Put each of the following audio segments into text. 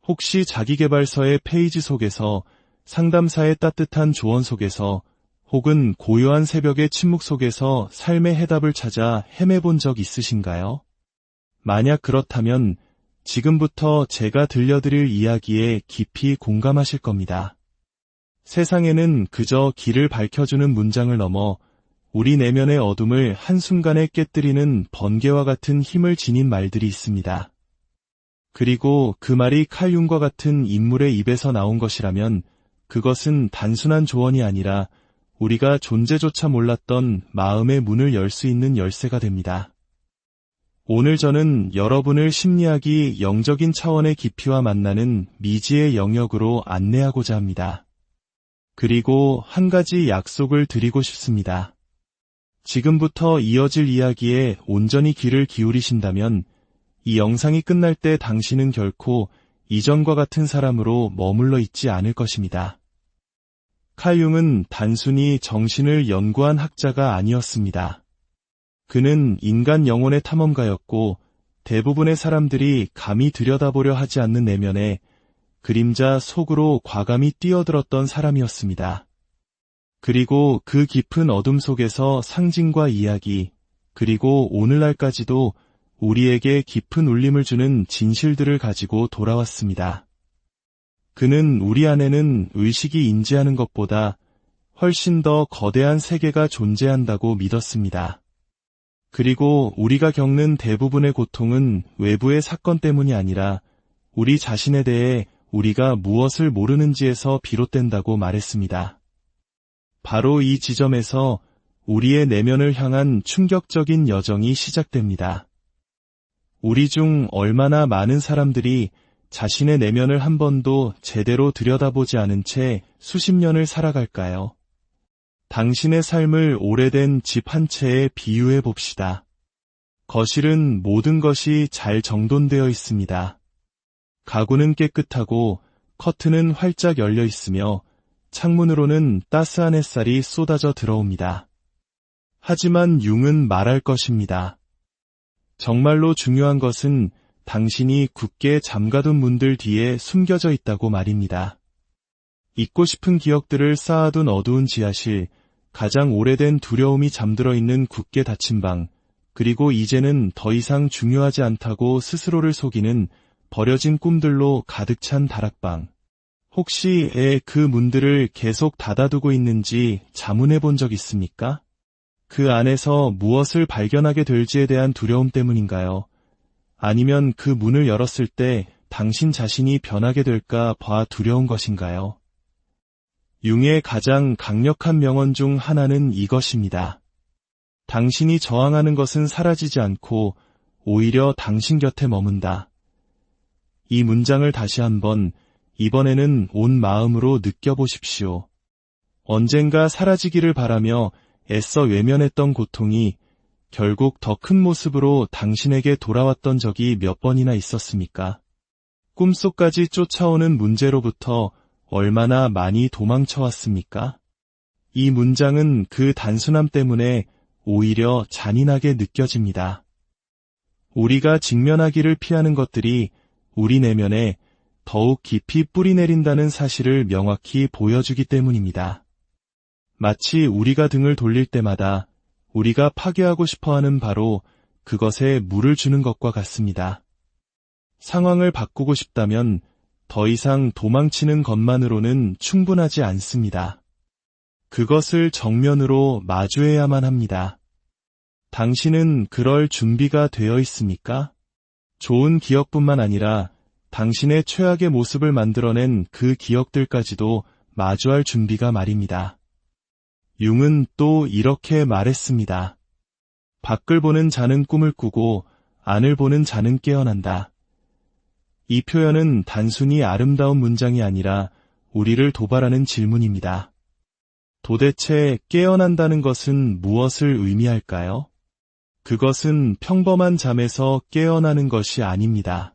혹시 자기계발서의 페이지 속에서, 상담사의 따뜻한 조언 속에서, 혹은 고요한 새벽의 침묵 속에서 삶의 해답을 찾아 헤매본 적 있으신가요? 만약 그렇다면 지금부터 제가 들려드릴 이야기에 깊이 공감하실 겁니다. 세상에는 그저 길을 밝혀주는 문장을 넘어 우리 내면의 어둠을 한순간에 깨뜨리는 번개와 같은 힘을 지닌 말들이 있습니다. 그리고 그 말이 칼융과 같은 인물의 입에서 나온 것이라면 그것은 단순한 조언이 아니라 우리가 존재조차 몰랐던 마음의 문을 열 수 있는 열쇠가 됩니다. 오늘 저는 여러분을 심리학이 영적인 차원의 깊이와 만나는 미지의 영역으로 안내하고자 합니다. 그리고 한 가지 약속을 드리고 싶습니다. 지금부터 이어질 이야기에 온전히 귀를 기울이신다면 이 영상이 끝날 때 당신은 결코 이전과 같은 사람으로 머물러 있지 않을 것입니다. 칼융은 단순히 정신을 연구한 학자가 아니었습니다. 그는 인간 영혼의 탐험가였고 대부분의 사람들이 감히 들여다보려 하지 않는 내면에 그림자 속으로 과감히 뛰어들었던 사람이었습니다. 그리고 그 깊은 어둠 속에서 상징과 이야기, 그리고 오늘날까지도 우리에게 깊은 울림을 주는 진실들을 가지고 돌아왔습니다. 그는 우리 안에는 의식이 인지하는 것보다 훨씬 더 거대한 세계가 존재한다고 믿었습니다. 그리고 우리가 겪는 대부분의 고통은 외부의 사건 때문이 아니라 우리 자신에 대해 우리가 무엇을 모르는지에서 비롯된다고 말했습니다. 바로 이 지점에서 우리의 내면을 향한 충격적인 여정이 시작됩니다. 우리 중 얼마나 많은 사람들이 자신의 내면을 한 번도 제대로 들여다보지 않은 채 수십 년을 살아갈까요? 당신의 삶을 오래된 집 한 채에 비유해 봅시다. 거실은 모든 것이 잘 정돈되어 있습니다. 가구는 깨끗하고 커튼은 활짝 열려 있으며 창문으로는 따스한 햇살이 쏟아져 들어옵니다. 하지만 융은 말할 것입니다. 정말로 중요한 것은 당신이 굳게 잠가둔 문들 뒤에 숨겨져 있다고 말입니다. 잊고 싶은 기억들을 쌓아둔 어두운 지하실, 가장 오래된 두려움이 잠들어 있는 굳게 닫힌 방, 그리고 이제는 더 이상 중요하지 않다고 스스로를 속이는 버려진 꿈들로 가득 찬 다락방. 혹시 그 문들을 계속 닫아두고 있는지 자문해 본 적 있습니까? 그 안에서 무엇을 발견하게 될지에 대한 두려움 때문인가요? 아니면 그 문을 열었을 때 당신 자신이 변하게 될까 봐 두려운 것인가요? 융의 가장 강력한 명언 중 하나는 이것입니다. 당신이 저항하는 것은 사라지지 않고 오히려 당신 곁에 머문다. 이 문장을 다시 한번, 이번에는 온 마음으로 느껴보십시오. 언젠가 사라지기를 바라며 애써 외면했던 고통이 결국 더 큰 모습으로 당신에게 돌아왔던 적이 몇 번이나 있었습니까? 꿈속까지 쫓아오는 문제로부터 얼마나 많이 도망쳐왔습니까? 이 문장은 그 단순함 때문에 오히려 잔인하게 느껴집니다. 우리가 직면하기를 피하는 것들이 우리 내면에 더욱 깊이 뿌리내린다는 사실을 명확히 보여주기 때문입니다. 마치 우리가 등을 돌릴 때마다 우리가 파괴하고 싶어하는 바로 그것에 물을 주는 것과 같습니다. 상황을 바꾸고 싶다면 더 이상 도망치는 것만으로는 충분하지 않습니다. 그것을 정면으로 마주해야만 합니다. 당신은 그럴 준비가 되어 있습니까? 좋은 기억뿐만 아니라 당신의 최악의 모습을 만들어낸 그 기억들까지도 마주할 준비가 말입니다. 융은 또 이렇게 말했습니다. 밖을 보는 자는 꿈을 꾸고 안을 보는 자는 깨어난다. 이 표현은 단순히 아름다운 문장이 아니라 우리를 도발하는 질문입니다. 도대체 깨어난다는 것은 무엇을 의미할까요? 그것은 평범한 잠에서 깨어나는 것이 아닙니다.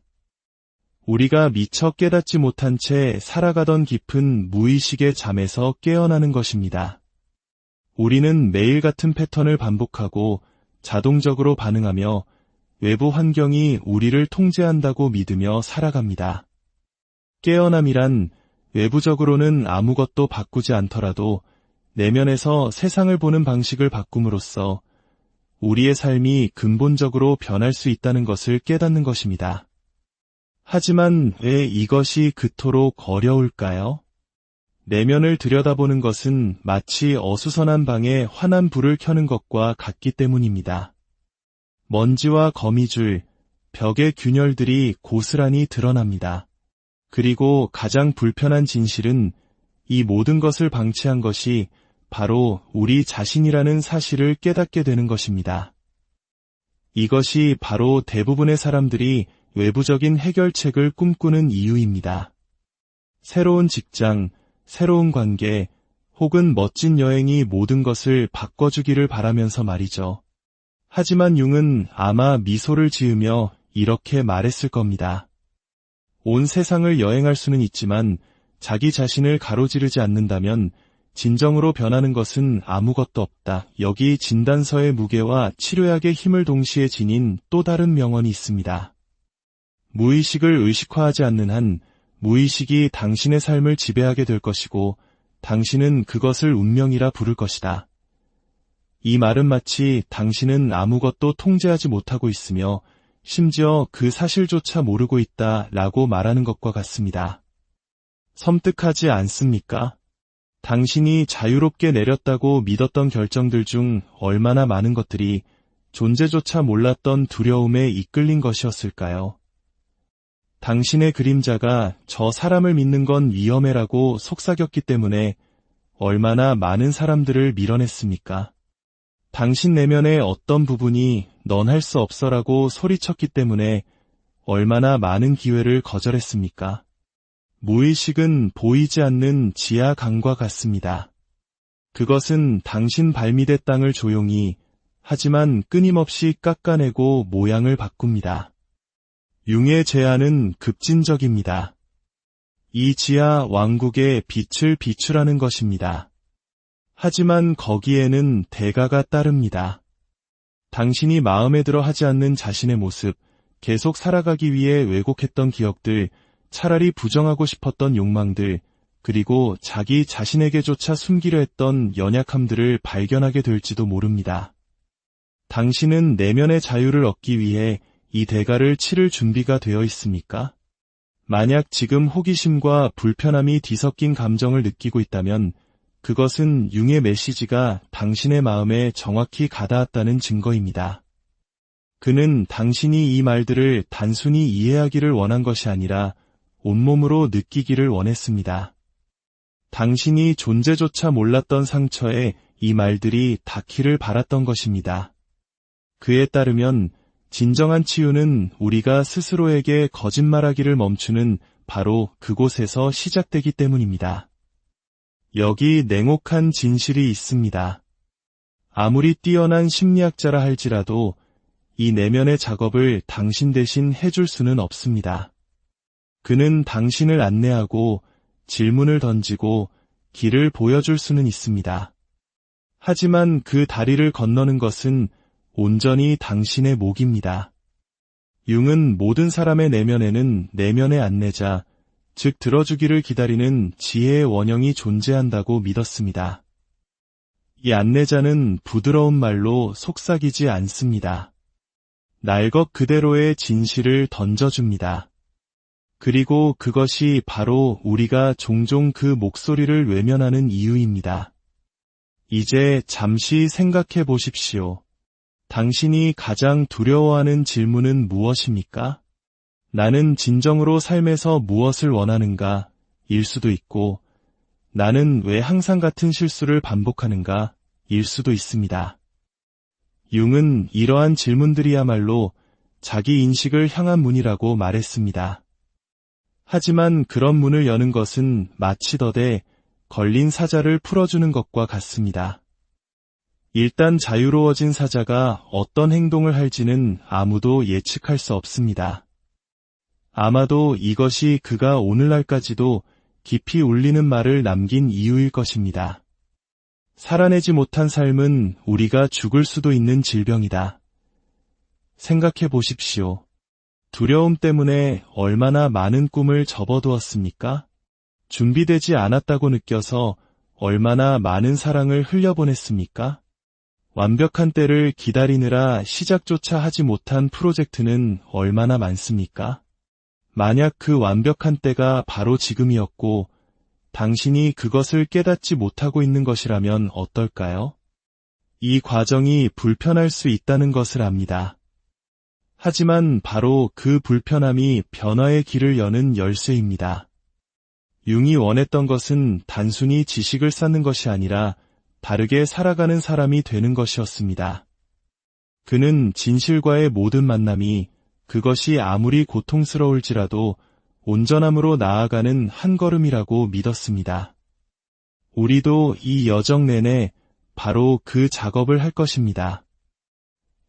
우리가 미처 깨닫지 못한 채 살아가던 깊은 무의식의 잠에서 깨어나는 것입니다. 우리는 매일 같은 패턴을 반복하고 자동적으로 반응하며 외부 환경이 우리를 통제한다고 믿으며 살아갑니다. 깨어남이란 외부적으로는 아무것도 바꾸지 않더라도 내면에서 세상을 보는 방식을 바꿈으로써 우리의 삶이 근본적으로 변할 수 있다는 것을 깨닫는 것입니다. 하지만 왜 이것이 그토록 어려울까요? 내면을 들여다보는 것은 마치 어수선한 방에 환한 불을 켜는 것과 같기 때문입니다. 먼지와 거미줄, 벽의 균열들이 고스란히 드러납니다. 그리고 가장 불편한 진실은 이 모든 것을 방치한 것이 바로 우리 자신이라는 사실을 깨닫게 되는 것입니다. 이것이 바로 대부분의 사람들이 외부적인 해결책을 꿈꾸는 이유입니다. 새로운 직장, 새로운 관계, 혹은 멋진 여행이 모든 것을 바꿔주기를 바라면서 말이죠. 하지만 융은 아마 미소를 지으며 이렇게 말했을 겁니다. 온 세상을 여행할 수는 있지만 자기 자신을 가로지르지 않는다면 진정으로 변하는 것은 아무것도 없다. 여기 진단서의 무게와 치료약의 힘을 동시에 지닌 또 다른 명언이 있습니다. 무의식을 의식화하지 않는 한 무의식이 당신의 삶을 지배하게 될 것이고 당신은 그것을 운명이라 부를 것이다. 이 말은 마치 당신은 아무것도 통제하지 못하고 있으며 심지어 그 사실조차 모르고 있다라고 말하는 것과 같습니다. 섬뜩하지 않습니까? 당신이 자유롭게 내렸다고 믿었던 결정들 중 얼마나 많은 것들이 존재조차 몰랐던 두려움에 이끌린 것이었을까요? 당신의 그림자가 저 사람을 믿는 건 위험해라고 속삭였기 때문에 얼마나 많은 사람들을 밀어냈습니까? 당신 내면의 어떤 부분이 넌 할 수 없어라고 소리쳤기 때문에 얼마나 많은 기회를 거절했습니까? 무의식은 보이지 않는 지하강과 같습니다. 그것은 당신 발밑의 땅을 조용히 하지만 끊임없이 깎아내고 모양을 바꿉니다. 융의 제안은 급진적입니다. 이 지하 왕국에 빛을 비추라는 것입니다. 하지만 거기에는 대가가 따릅니다. 당신이 마음에 들어 하지 않는 자신의 모습, 계속 살아가기 위해 왜곡했던 기억들, 차라리 부정하고 싶었던 욕망들, 그리고 자기 자신에게조차 숨기려 했던 연약함들을 발견하게 될지도 모릅니다. 당신은 내면의 자유를 얻기 위해 이 대가를 치를 준비가 되어 있습니까? 만약 지금 호기심과 불편함이 뒤섞인 감정을 느끼고 있다면 그것은 융의 메시지가 당신의 마음에 정확히 가닿았다는 증거입니다. 그는 당신이 이 말들을 단순히 이해하기를 원한 것이 아니라 온몸으로 느끼기를 원했습니다. 당신이 존재조차 몰랐던 상처에 이 말들이 닿기를 바랐던 것입니다. 그에 따르면 진정한 치유는 우리가 스스로에게 거짓말하기를 멈추는 바로 그곳에서 시작되기 때문입니다. 여기 냉혹한 진실이 있습니다. 아무리 뛰어난 심리학자라 할지라도 이 내면의 작업을 당신 대신 해줄 수는 없습니다. 그는 당신을 안내하고 질문을 던지고 길을 보여줄 수는 있습니다. 하지만 그 다리를 건너는 것은 온전히 당신의 몫입니다. 융은 모든 사람의 내면에는 내면의 안내자, 즉 들어주기를 기다리는 지혜의 원형이 존재한다고 믿었습니다. 이 안내자는 부드러운 말로 속삭이지 않습니다. 날 것 그대로의 진실을 던져줍니다. 그리고 그것이 바로 우리가 종종 그 목소리를 외면하는 이유입니다. 이제 잠시 생각해 보십시오. 당신이 가장 두려워하는 질문은 무엇입니까? 나는 진정으로 삶에서 무엇을 원하는가? 일 수도 있고, 나는 왜 항상 같은 실수를 반복하는가? 일 수도 있습니다. 융은 이러한 질문들이야말로 자기 인식을 향한 문이라고 말했습니다. 하지만 그런 문을 여는 것은 마치 덫에 걸린 사자를 풀어주는 것과 같습니다. 일단 자유로워진 사자가 어떤 행동을 할지는 아무도 예측할 수 없습니다. 아마도 이것이 그가 오늘날까지도 깊이 울리는 말을 남긴 이유일 것입니다. 살아내지 못한 삶은 우리가 죽을 수도 있는 질병이다. 생각해 보십시오. 두려움 때문에 얼마나 많은 꿈을 접어두었습니까? 준비되지 않았다고 느껴서 얼마나 많은 사랑을 흘려보냈습니까? 완벽한 때를 기다리느라 시작조차 하지 못한 프로젝트는 얼마나 많습니까? 만약 그 완벽한 때가 바로 지금이었고 당신이 그것을 깨닫지 못하고 있는 것이라면 어떨까요? 이 과정이 불편할 수 있다는 것을 압니다. 하지만 바로 그 불편함이 변화의 길을 여는 열쇠입니다. 융이 원했던 것은 단순히 지식을 쌓는 것이 아니라 다르게 살아가는 사람이 되는 것이었습니다. 그는 진실과의 모든 만남이 그것이 아무리 고통스러울지라도 온전함으로 나아가는 한 걸음이라고 믿었습니다. 우리도 이 여정 내내 바로 그 작업을 할 것입니다.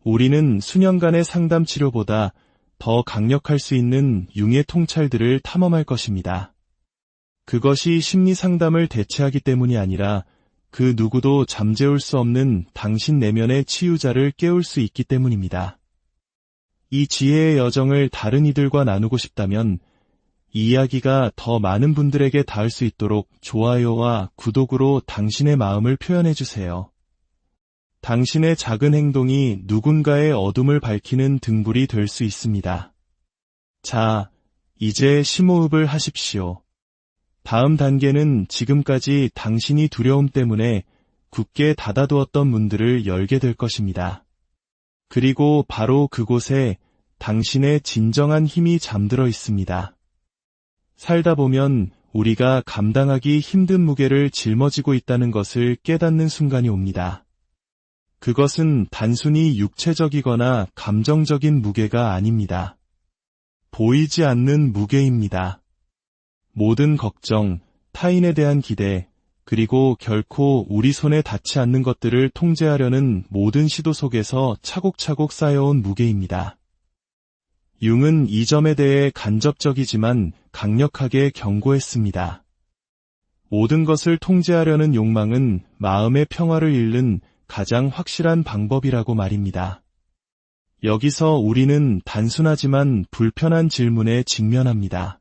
우리는 수년간의 상담 치료보다 더 강력할 수 있는 융의 통찰들을 탐험할 것입니다. 그것이 심리 상담을 대체하기 때문이 아니라 그 누구도 잠재울 수 없는 당신 내면의 치유자를 깨울 수 있기 때문입니다. 이 지혜의 여정을 다른 이들과 나누고 싶다면 이 이야기가 더 많은 분들에게 닿을 수 있도록 좋아요와 구독으로 당신의 마음을 표현해 주세요. 당신의 작은 행동이 누군가의 어둠을 밝히는 등불이 될 수 있습니다. 자, 이제 심호흡을 하십시오. 다음 단계는 지금까지 당신이 두려움 때문에 굳게 닫아두었던 문들을 열게 될 것입니다. 그리고 바로 그곳에 당신의 진정한 힘이 잠들어 있습니다. 살다 보면 우리가 감당하기 힘든 무게를 짊어지고 있다는 것을 깨닫는 순간이 옵니다. 그것은 단순히 육체적이거나 감정적인 무게가 아닙니다. 보이지 않는 무게입니다. 모든 걱정, 타인에 대한 기대, 그리고 결코 우리 손에 닿지 않는 것들을 통제하려는 모든 시도 속에서 차곡차곡 쌓여온 무게입니다. 융은 이 점에 대해 간접적이지만 강력하게 경고했습니다. 모든 것을 통제하려는 욕망은 마음의 평화를 잃는 가장 확실한 방법이라고 말입니다. 여기서 우리는 단순하지만 불편한 질문에 직면합니다.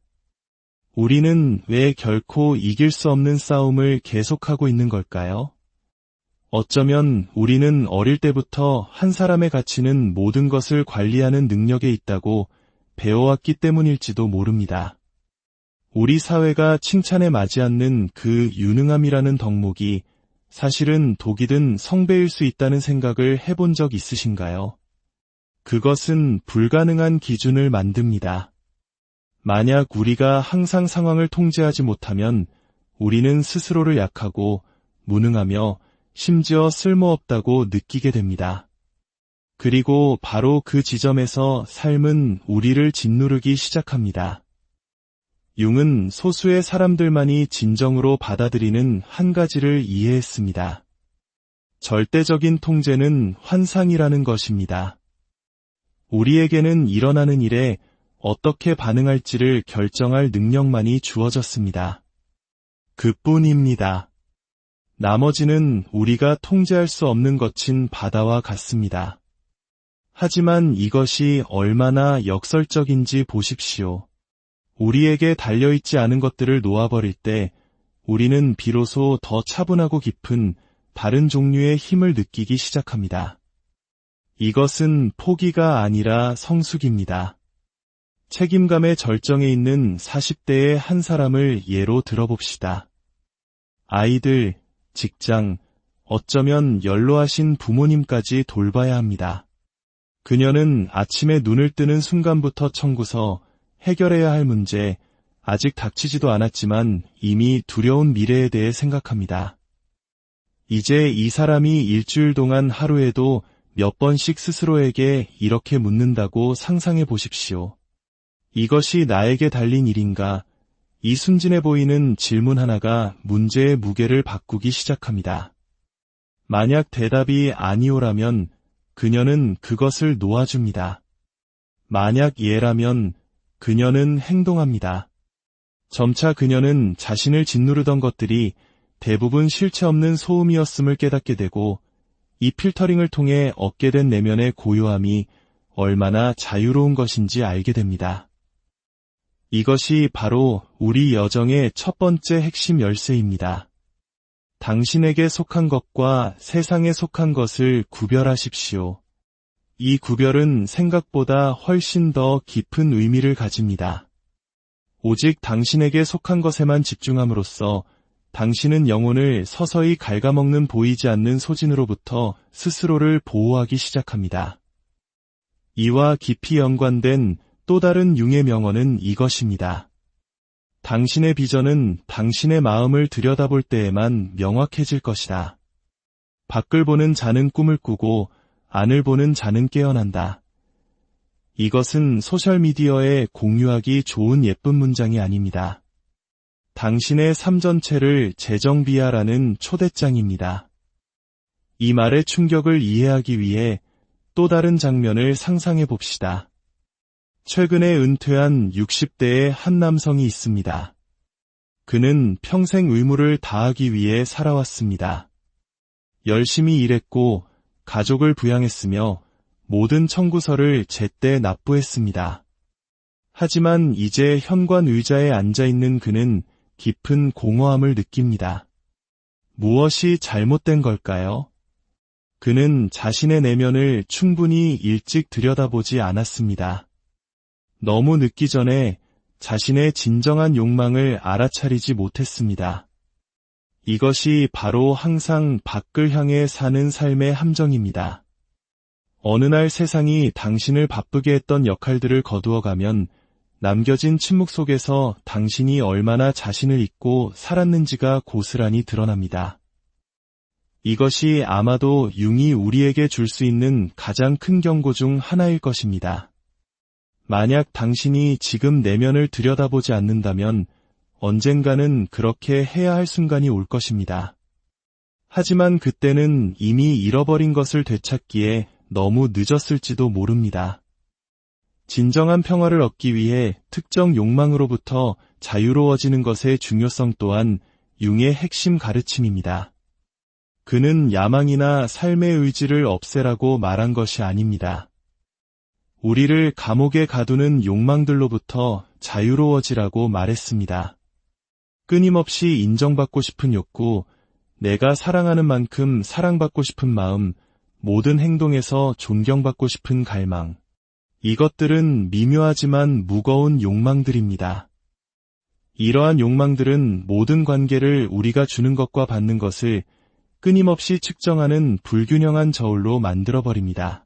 우리는 왜 결코 이길 수 없는 싸움을 계속하고 있는 걸까요? 어쩌면 우리는 어릴 때부터 한 사람의 가치는 모든 것을 관리하는 능력에 있다고 배워왔기 때문일지도 모릅니다. 우리 사회가 칭찬에 맞지 않는 그 유능함이라는 덕목이 사실은 독이든 성배일 수 있다는 생각을 해본 적 있으신가요? 그것은 불가능한 기준을 만듭니다. 만약 우리가 항상 상황을 통제하지 못하면 우리는 스스로를 약하고 무능하며 심지어 쓸모없다고 느끼게 됩니다. 그리고 바로 그 지점에서 삶은 우리를 짓누르기 시작합니다. 융은 소수의 사람들만이 진정으로 받아들이는 한 가지를 이해했습니다. 절대적인 통제는 환상이라는 것입니다. 우리에게는 일어나는 일에 어떻게 반응할지를 결정할 능력만이 주어졌습니다. 그뿐입니다. 나머지는 우리가 통제할 수 없는 것인 바다와 같습니다. 하지만 이것이 얼마나 역설적인지 보십시오. 우리에게 달려있지 않은 것들을 놓아버릴 때 우리는 비로소 더 차분하고 깊은 다른 종류의 힘을 느끼기 시작합니다. 이것은 포기가 아니라 성숙입니다. 책임감의 절정에 있는 40대의 한 사람을 예로 들어봅시다. 아이들, 직장, 어쩌면 연로하신 부모님까지 돌봐야 합니다. 그녀는 아침에 눈을 뜨는 순간부터 청구서 해결해야 할 문제, 아직 닥치지도 않았지만 이미 두려운 미래에 대해 생각합니다. 이제 이 사람이 일주일 동안 하루에도 몇 번씩 스스로에게 이렇게 묻는다고 상상해 보십시오. 이것이 나에게 달린 일인가? 이 순진해 보이는 질문 하나가 문제의 무게를 바꾸기 시작합니다. 만약 대답이 아니오라면 그녀는 그것을 놓아줍니다. 만약 예라면 그녀는 행동합니다. 점차 그녀는 자신을 짓누르던 것들이 대부분 실체 없는 소음이었음을 깨닫게 되고 이 필터링을 통해 얻게 된 내면의 고요함이 얼마나 자유로운 것인지 알게 됩니다. 이것이 바로 우리 여정의 첫 번째 핵심 열쇠입니다. 당신에게 속한 것과 세상에 속한 것을 구별하십시오. 이 구별은 생각보다 훨씬 더 깊은 의미를 가집니다. 오직 당신에게 속한 것에만 집중함으로써 당신은 영혼을 서서히 갉아먹는 보이지 않는 소진으로부터 스스로를 보호하기 시작합니다. 이와 깊이 연관된 또 다른 융의 명언은 이것입니다. 당신의 비전은 당신의 마음을 들여다볼 때에만 명확해질 것이다. 밖을 보는 자는 꿈을 꾸고 안을 보는 자는 깨어난다. 이것은 소셜미디어에 공유하기 좋은 예쁜 문장이 아닙니다. 당신의 삶 전체를 재정비하라는 초대장입니다. 이 말의 충격을 이해하기 위해 또 다른 장면을 상상해 봅시다. 최근에 은퇴한 60대의 한 남성이 있습니다. 그는 평생 의무를 다하기 위해 살아왔습니다. 열심히 일했고 가족을 부양했으며 모든 청구서를 제때 납부했습니다. 하지만 이제 현관 의자에 앉아있는 그는 깊은 공허함을 느낍니다. 무엇이 잘못된 걸까요? 그는 자신의 내면을 충분히 일찍 들여다보지 않았습니다. 너무 늦기 전에 자신의 진정한 욕망을 알아차리지 못했습니다. 이것이 바로 항상 밖을 향해 사는 삶의 함정입니다. 어느 날 세상이 당신을 바쁘게 했던 역할들을 거두어가면 남겨진 침묵 속에서 당신이 얼마나 자신을 잊고 살았는지가 고스란히 드러납니다. 이것이 아마도 융이 우리에게 줄 수 있는 가장 큰 경고 중 하나일 것입니다. 만약 당신이 지금 내면을 들여다보지 않는다면 언젠가는 그렇게 해야 할 순간이 올 것입니다. 하지만 그때는 이미 잃어버린 것을 되찾기에 너무 늦었을지도 모릅니다. 진정한 평화를 얻기 위해 특정 욕망으로부터 자유로워지는 것의 중요성 또한 융의 핵심 가르침입니다. 그는 야망이나 삶의 의지를 없애라고 말한 것이 아닙니다. 우리를 감옥에 가두는 욕망들로부터 자유로워지라고 말했습니다. 끊임없이 인정받고 싶은 욕구, 내가 사랑하는 만큼 사랑받고 싶은 마음, 모든 행동에서 존경받고 싶은 갈망. 이것들은 미묘하지만 무거운 욕망들입니다. 이러한 욕망들은 모든 관계를 우리가 주는 것과 받는 것을 끊임없이 측정하는 불균형한 저울로 만들어버립니다.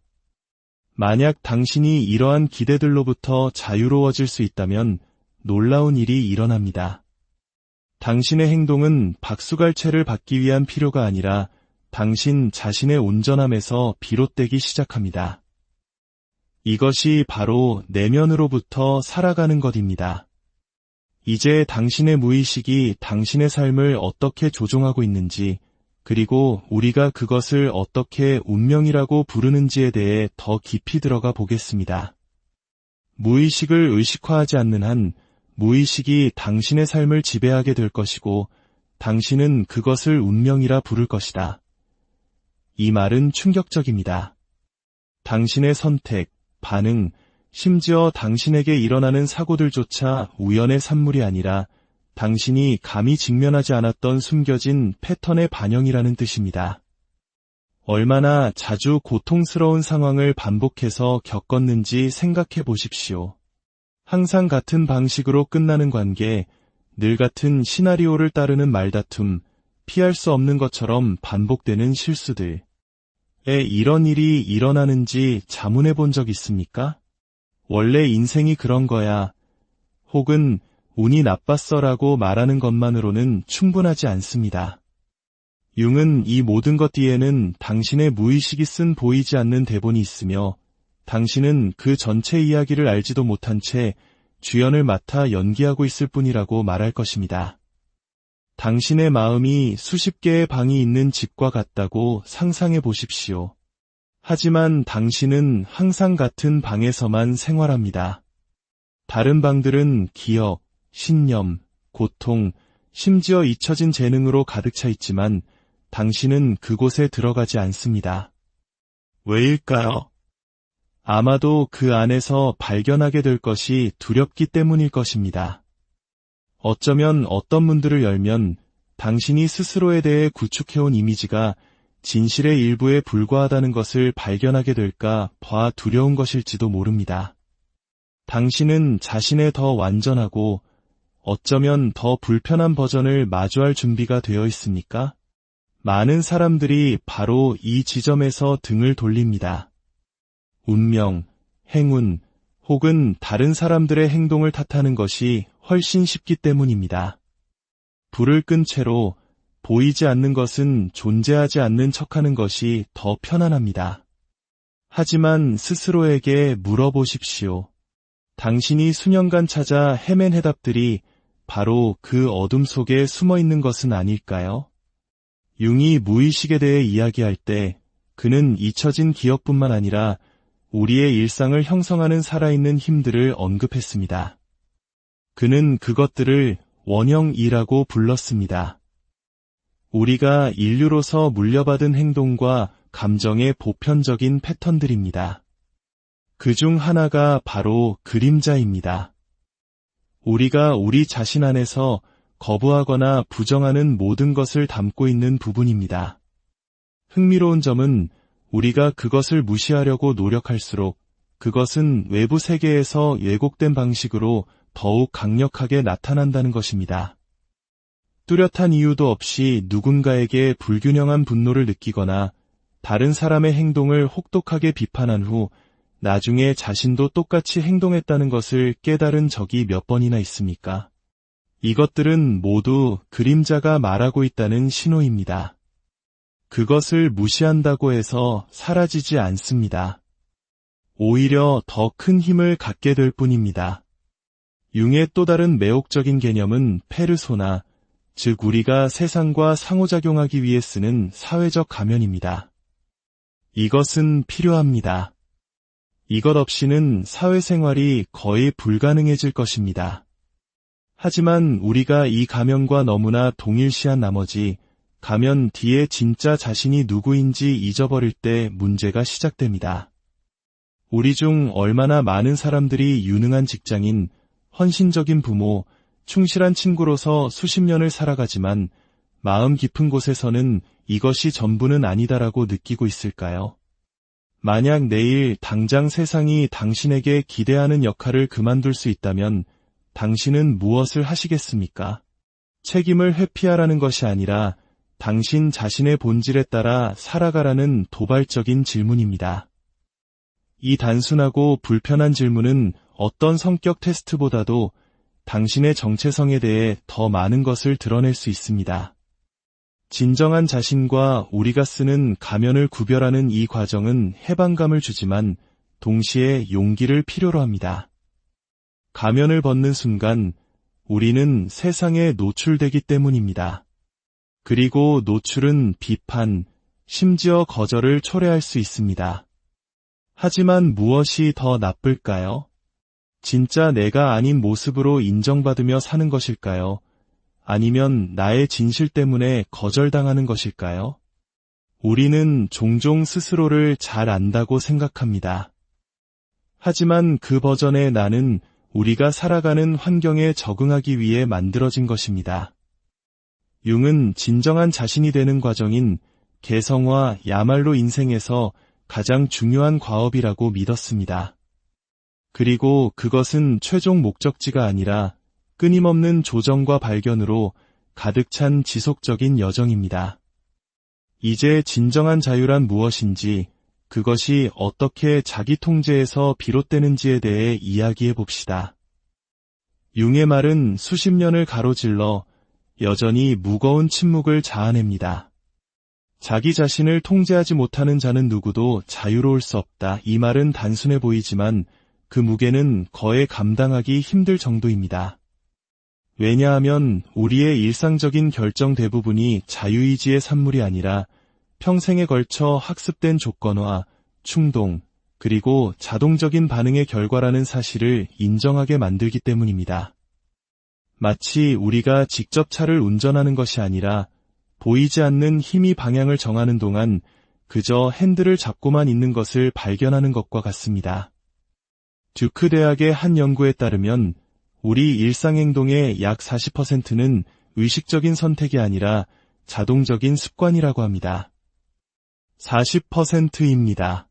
만약 당신이 이러한 기대들로부터 자유로워질 수 있다면 놀라운 일이 일어납니다. 당신의 행동은 박수갈채를 받기 위한 필요가 아니라 당신 자신의 온전함에서 비롯되기 시작합니다. 이것이 바로 내면으로부터 살아가는 것입니다. 이제 당신의 무의식이 당신의 삶을 어떻게 조종하고 있는지, 그리고 우리가 그것을 어떻게 운명이라고 부르는지에 대해 더 깊이 들어가 보겠습니다. 무의식을 의식화하지 않는 한 무의식이 당신의 삶을 지배하게 될 것이고 당신은 그것을 운명이라 부를 것이다. 이 말은 충격적입니다. 당신의 선택, 반응, 심지어 당신에게 일어나는 사고들조차 우연의 산물이 아니라 당신이 감히 직면하지 않았던 숨겨진 패턴의 반영이라는 뜻입니다. 얼마나 자주 고통스러운 상황을 반복해서 겪었는지 생각해 보십시오. 항상 같은 방식으로 끝나는 관계, 늘 같은 시나리오를 따르는 말다툼, 피할 수 없는 것처럼 반복되는 실수들. 이런 일이 일어나는지 자문해 본 적 있습니까? 원래 인생이 그런 거야. 혹은 운이 나빴어라고 말하는 것만으로는 충분하지 않습니다. 융은 이 모든 것 뒤에는 당신의 무의식이 쓴 보이지 않는 대본이 있으며 당신은 그 전체 이야기를 알지도 못한 채 주연을 맡아 연기하고 있을 뿐이라고 말할 것입니다. 당신의 마음이 수십 개의 방이 있는 집과 같다고 상상해 보십시오. 하지만 당신은 항상 같은 방에서만 생활합니다. 다른 방들은 기억, 신념, 고통, 심지어 잊혀진 재능으로 가득 차 있지만 당신은 그곳에 들어가지 않습니다. 왜일까요? 아마도 그 안에서 발견하게 될 것이 두렵기 때문일 것입니다. 어쩌면 어떤 문들을 열면 당신이 스스로에 대해 구축해온 이미지가 진실의 일부에 불과하다는 것을 발견하게 될까 봐 두려운 것일지도 모릅니다. 당신은 자신의 더 완전하고 어쩌면 더 불편한 버전을 마주할 준비가 되어 있습니까? 많은 사람들이 바로 이 지점에서 등을 돌립니다. 운명, 행운, 혹은 다른 사람들의 행동을 탓하는 것이 훨씬 쉽기 때문입니다. 불을 끈 채로 보이지 않는 것은 존재하지 않는 척하는 것이 더 편안합니다. 하지만 스스로에게 물어보십시오. 당신이 수년간 찾아 헤맨 해답들이 바로 그 어둠 속에 숨어 있는 것은 아닐까요? 융이 무의식에 대해 이야기할 때 그는 잊혀진 기억뿐만 아니라 우리의 일상을 형성하는 살아있는 힘들을 언급했습니다. 그는 그것들을 원형이라고 불렀습니다. 우리가 인류로서 물려받은 행동과 감정의 보편적인 패턴들입니다. 그중 하나가 바로 그림자입니다. 우리가 우리 자신 안에서 거부하거나 부정하는 모든 것을 담고 있는 부분입니다. 흥미로운 점은 우리가 그것을 무시하려고 노력할수록 그것은 외부 세계에서 왜곡된 방식으로 더욱 강력하게 나타난다는 것입니다. 뚜렷한 이유도 없이 누군가에게 불균형한 분노를 느끼거나 다른 사람의 행동을 혹독하게 비판한 후 나중에 자신도 똑같이 행동했다는 것을 깨달은 적이 몇 번이나 있습니까? 이것들은 모두 그림자가 말하고 있다는 신호입니다. 그것을 무시한다고 해서 사라지지 않습니다. 오히려 더 큰 힘을 갖게 될 뿐입니다. 융의 또 다른 매혹적인 개념은 페르소나, 즉 우리가 세상과 상호작용하기 위해 쓰는 사회적 가면입니다. 이것은 필요합니다. 이것 없이는 사회생활이 거의 불가능해질 것입니다. 하지만 우리가 이 가면과 너무나 동일시한 나머지 가면 뒤에 진짜 자신이 누구인지 잊어버릴 때 문제가 시작됩니다. 우리 중 얼마나 많은 사람들이 유능한 직장인, 헌신적인 부모, 충실한 친구로서 수십 년을 살아가지만 마음 깊은 곳에서는 이것이 전부는 아니다라고 느끼고 있을까요? 만약 내일 당장 세상이 당신에게 기대하는 역할을 그만둘 수 있다면 당신은 무엇을 하시겠습니까? 책임을 회피하라는 것이 아니라 당신 자신의 본질에 따라 살아가라는 도발적인 질문입니다. 이 단순하고 불편한 질문은 어떤 성격 테스트보다도 당신의 정체성에 대해 더 많은 것을 드러낼 수 있습니다. 진정한 자신과 우리가 쓰는 가면을 구별하는 이 과정은 해방감을 주지만 동시에 용기를 필요로 합니다. 가면을 벗는 순간 우리는 세상에 노출되기 때문입니다. 그리고 노출은 비판, 심지어 거절을 초래할 수 있습니다. 하지만 무엇이 더 나쁠까요? 진짜 내가 아닌 모습으로 인정받으며 사는 것일까요? 아니면 나의 진실 때문에 거절당하는 것일까요? 우리는 종종 스스로를 잘 안다고 생각합니다. 하지만 그 버전의 나는 우리가 살아가는 환경에 적응하기 위해 만들어진 것입니다. 융은 진정한 자신이 되는 과정인 개성화야말로 인생에서 가장 중요한 과업이라고 믿었습니다. 그리고 그것은 최종 목적지가 아니라 끊임없는 조정과 발견으로 가득 찬 지속적인 여정입니다. 이제 진정한 자유란 무엇인지, 그것이 어떻게 자기 통제에서 비롯되는지에 대해 이야기해 봅시다. 융의 말은 수십 년을 가로질러 여전히 무거운 침묵을 자아냅니다. 자기 자신을 통제하지 못하는 자는 누구도 자유로울 수 없다. 이 말은 단순해 보이지만 그 무게는 거의 감당하기 힘들 정도입니다. 왜냐하면 우리의 일상적인 결정 대부분이 자유의지의 산물이 아니라 평생에 걸쳐 학습된 조건화, 충동, 그리고 자동적인 반응의 결과라는 사실을 인정하게 만들기 때문입니다. 마치 우리가 직접 차를 운전하는 것이 아니라 보이지 않는 힘이 방향을 정하는 동안 그저 핸들을 잡고만 있는 것을 발견하는 것과 같습니다. 듀크 대학의 한 연구에 따르면 우리 일상행동의 약 40%는 의식적인 선택이 아니라 자동적인 습관이라고 합니다. 40%입니다.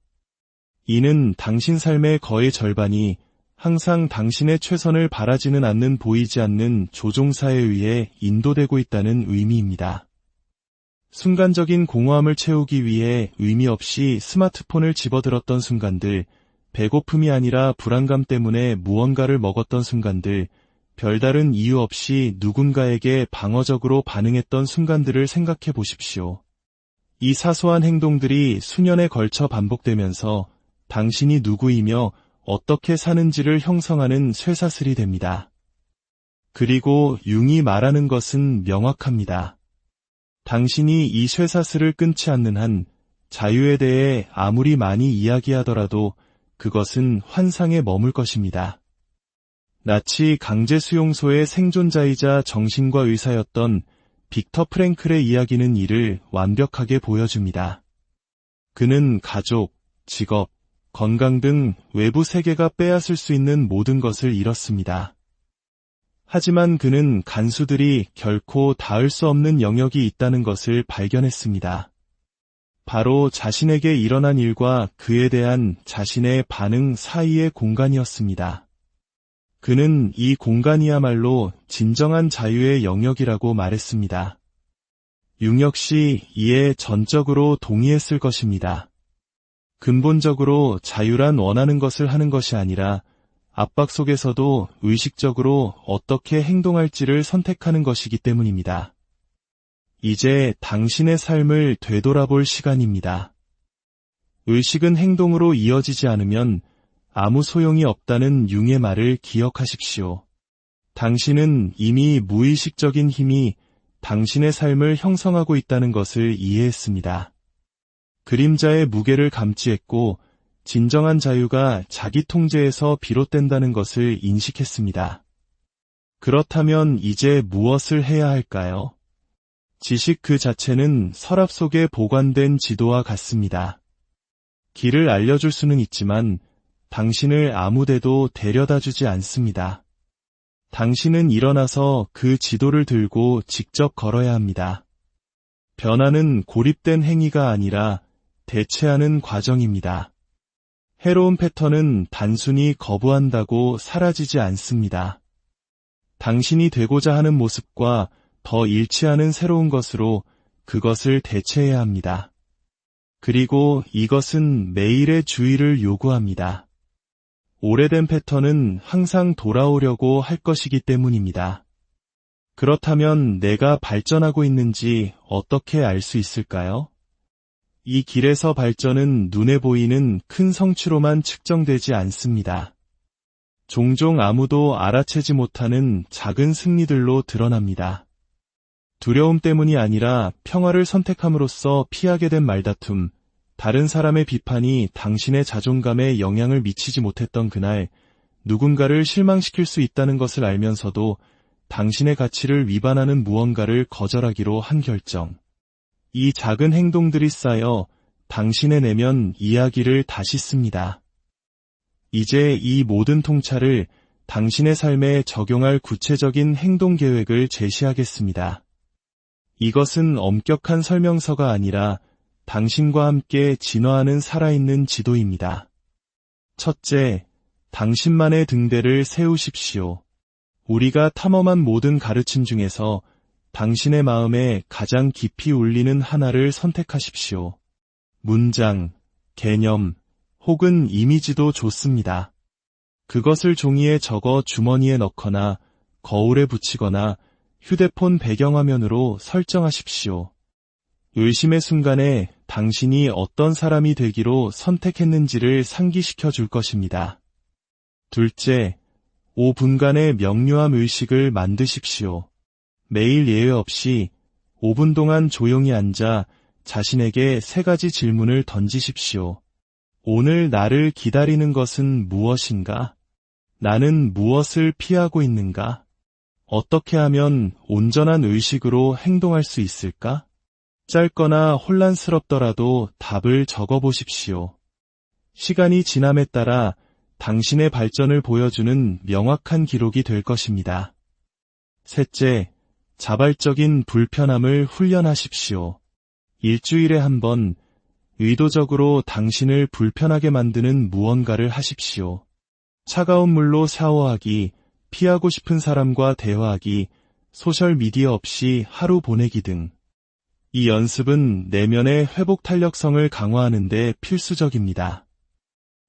이는 당신 삶의 거의 절반이 항상 당신의 최선을 바라지는 않는 보이지 않는 조종사에 의해 인도되고 있다는 의미입니다. 순간적인 공허함을 채우기 위해 의미 없이 스마트폰을 집어들었던 순간들, 배고픔이 아니라 불안감 때문에 무언가를 먹었던 순간들, 별다른 이유 없이 누군가에게 방어적으로 반응했던 순간들을 생각해 보십시오. 이 사소한 행동들이 수년에 걸쳐 반복되면서 당신이 누구이며 어떻게 사는지를 형성하는 쇠사슬이 됩니다. 그리고 융이 말하는 것은 명확합니다. 당신이 이 쇠사슬을 끊지 않는 한 자유에 대해 아무리 많이 이야기하더라도 그것은 환상에 머물 것입니다. 나치 강제수용소의 생존자이자 정신과 의사였던 빅터 프랭클의 이야기는 이를 완벽하게 보여줍니다. 그는 가족, 직업, 건강 등 외부 세계가 빼앗을 수 있는 모든 것을 잃었습니다. 하지만 그는 간수들이 결코 닿을 수 없는 영역이 있다는 것을 발견했습니다. 바로 자신에게 일어난 일과 그에 대한 자신의 반응 사이의 공간이었습니다. 그는 이 공간이야말로 진정한 자유의 영역이라고 말했습니다. 융 역시 이에 전적으로 동의했을 것입니다. 근본적으로 자유란 원하는 것을 하는 것이 아니라 압박 속에서도 의식적으로 어떻게 행동할지를 선택하는 것이기 때문입니다. 이제 당신의 삶을 되돌아볼 시간입니다. 의식은 행동으로 이어지지 않으면 아무 소용이 없다는 융의 말을 기억하십시오. 당신은 이미 무의식적인 힘이 당신의 삶을 형성하고 있다는 것을 이해했습니다. 그림자의 무게를 감지했고 진정한 자유가 자기 통제에서 비롯된다는 것을 인식했습니다. 그렇다면 이제 무엇을 해야 할까요? 지식 그 자체는 서랍 속에 보관된 지도와 같습니다. 길을 알려줄 수는 있지만 당신을 아무데도 데려다주지 않습니다. 당신은 일어나서 그 지도를 들고 직접 걸어야 합니다. 변화는 고립된 행위가 아니라 대체하는 과정입니다. 해로운 패턴은 단순히 거부한다고 사라지지 않습니다. 당신이 되고자 하는 모습과 더 일치하는 새로운 것으로 그것을 대체해야 합니다. 그리고 이것은 매일의 주의를 요구합니다. 오래된 패턴은 항상 돌아오려고 할 것이기 때문입니다. 그렇다면 내가 발전하고 있는지 어떻게 알 수 있을까요? 이 길에서 발전은 눈에 보이는 큰 성취로만 측정되지 않습니다. 종종 아무도 알아채지 못하는 작은 승리들로 드러납니다. 두려움 때문이 아니라 평화를 선택함으로써 피하게 된 말다툼, 다른 사람의 비판이 당신의 자존감에 영향을 미치지 못했던 그날, 누군가를 실망시킬 수 있다는 것을 알면서도 당신의 가치를 위반하는 무언가를 거절하기로 한 결정. 이 작은 행동들이 쌓여 당신의 내면 이야기를 다시 씁니다. 이제 이 모든 통찰을 당신의 삶에 적용할 구체적인 행동 계획을 제시하겠습니다. 이것은 엄격한 설명서가 아니라 당신과 함께 진화하는 살아있는 지도입니다. 첫째, 당신만의 등대를 세우십시오. 우리가 탐험한 모든 가르침 중에서 당신의 마음에 가장 깊이 울리는 하나를 선택하십시오. 문장, 개념, 혹은 이미지도 좋습니다. 그것을 종이에 적어 주머니에 넣거나 거울에 붙이거나 휴대폰 배경화면으로 설정하십시오. 의심의 순간에 당신이 어떤 사람이 되기로 선택했는지를 상기시켜 줄 것입니다. 둘째, 5분간의 명료함 의식을 만드십시오. 매일 예외 없이 5분 동안 조용히 앉아 자신에게 3가지 질문을 던지십시오. 오늘 나를 기다리는 것은 무엇인가? 나는 무엇을 피하고 있는가? 어떻게 하면 온전한 의식으로 행동할 수 있을까? 짧거나 혼란스럽더라도 답을 적어보십시오. 시간이 지남에 따라 당신의 발전을 보여주는 명확한 기록이 될 것입니다. 셋째, 자발적인 불편함을 훈련하십시오. 일주일에 한 번 의도적으로 당신을 불편하게 만드는 무언가를 하십시오. 차가운 물로 샤워하기, 피하고 싶은 사람과 대화하기, 소셜미디어 없이 하루 보내기 등. 이 연습은 내면의 회복 탄력성을 강화하는 데 필수적입니다.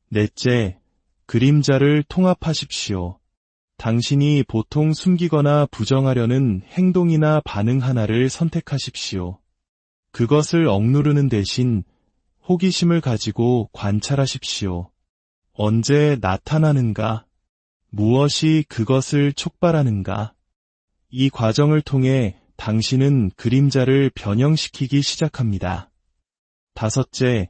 넷째, 그림자를 통합하십시오. 당신이 보통 숨기거나 부정하려는 행동이나 반응 하나를 선택하십시오. 그것을 억누르는 대신 호기심을 가지고 관찰하십시오. 언제 나타나는가? 무엇이 그것을 촉발하는가? 이 과정을 통해 당신은 그림자를 변형시키기 시작합니다. 다섯째,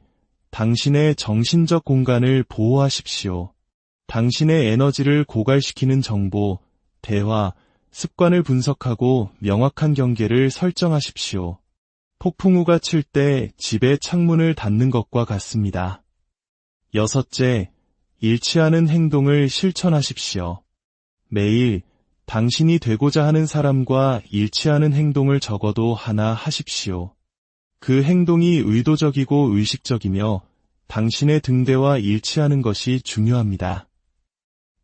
당신의 정신적 공간을 보호하십시오. 당신의 에너지를 고갈시키는 정보, 대화, 습관을 분석하고 명확한 경계를 설정하십시오. 폭풍우가 칠 때 집의 창문을 닫는 것과 같습니다. 여섯째, 잃지 않은 행동을 실천하십시오. 매일 당신이 되고자 하는 사람과 잃지 않은 행동을 적어도 하나 하십시오. 그 행동이 의도적이고 의식적이며 당신의 등대와 일치하는 것이 중요합니다.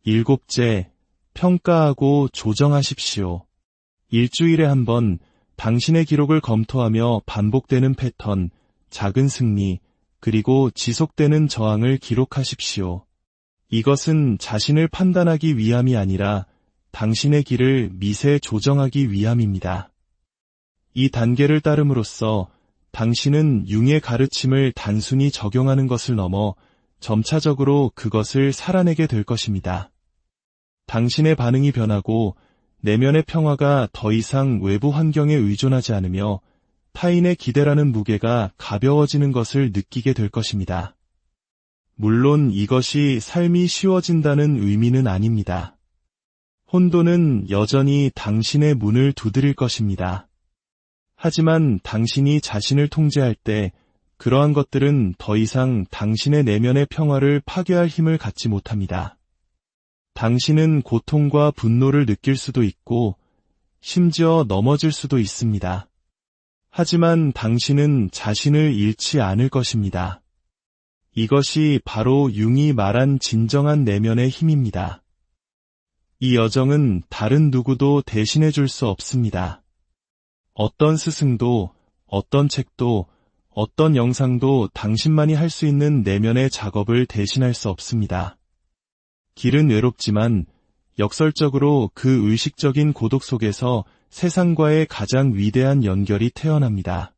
일곱째, 평가하고 조정하십시오. 일주일에 한 번 당신의 기록을 검토하며 반복되는 패턴, 작은 승리, 그리고 지속되는 저항을 기록하십시오. 이것은 자신을 판단하기 위함이 아니라 당신의 길을 미세 조정하기 위함입니다. 이 단계를 따름으로써 당신은 융의 가르침을 단순히 적용하는 것을 넘어 점차적으로 그것을 살아내게 될 것입니다. 당신의 반응이 변하고 내면의 평화가 더 이상 외부 환경에 의존하지 않으며 타인의 기대라는 무게가 가벼워지는 것을 느끼게 될 것입니다. 물론 이것이 삶이 쉬워진다는 의미는 아닙니다. 혼돈은 여전히 당신의 문을 두드릴 것입니다. 하지만 당신이 자신을 통제할 때 그러한 것들은 더 이상 당신의 내면의 평화를 파괴할 힘을 갖지 못합니다. 당신은 고통과 분노를 느낄 수도 있고 심지어 넘어질 수도 있습니다. 하지만 당신은 자신을 잃지 않을 것입니다. 이것이 바로 융이 말한 진정한 내면의 힘입니다. 이 여정은 다른 누구도 대신해 줄 수 없습니다. 어떤 스승도, 어떤 책도, 어떤 영상도 당신만이 할 수 있는 내면의 작업을 대신할 수 없습니다. 길은 외롭지만 역설적으로 그 의식적인 고독 속에서 세상과의 가장 위대한 연결이 태어납니다.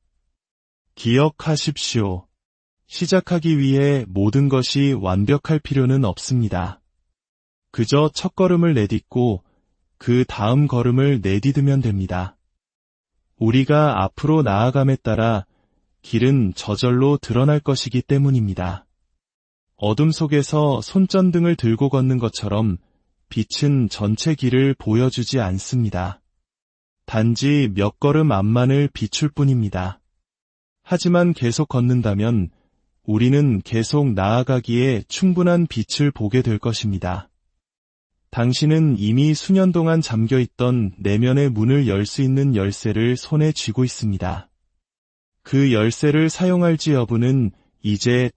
기억하십시오. 시작하기 위해 모든 것이 완벽할 필요는 없습니다. 그저 첫걸음을 내딛고 그 다음 걸음을 내디디면 됩니다. 우리가 앞으로 나아감에 따라 길은 저절로 드러날 것이기 때문입니다. 어둠 속에서 손전등을 들고 걷는 것처럼 빛은 전체 길을 보여주지 않습니다. 단지 몇 걸음 앞만을 비출 뿐입니다. 하지만 계속 걷는다면 우리는 계속 나아가기에 충분한 빛을 보게 될 것입니다. 당신은 이미 수년 동안 잠겨있던 내면의 문을 열 수 있는 열쇠를 손에 쥐고 있습니다. 그 열쇠를 사용할지 여부는 이제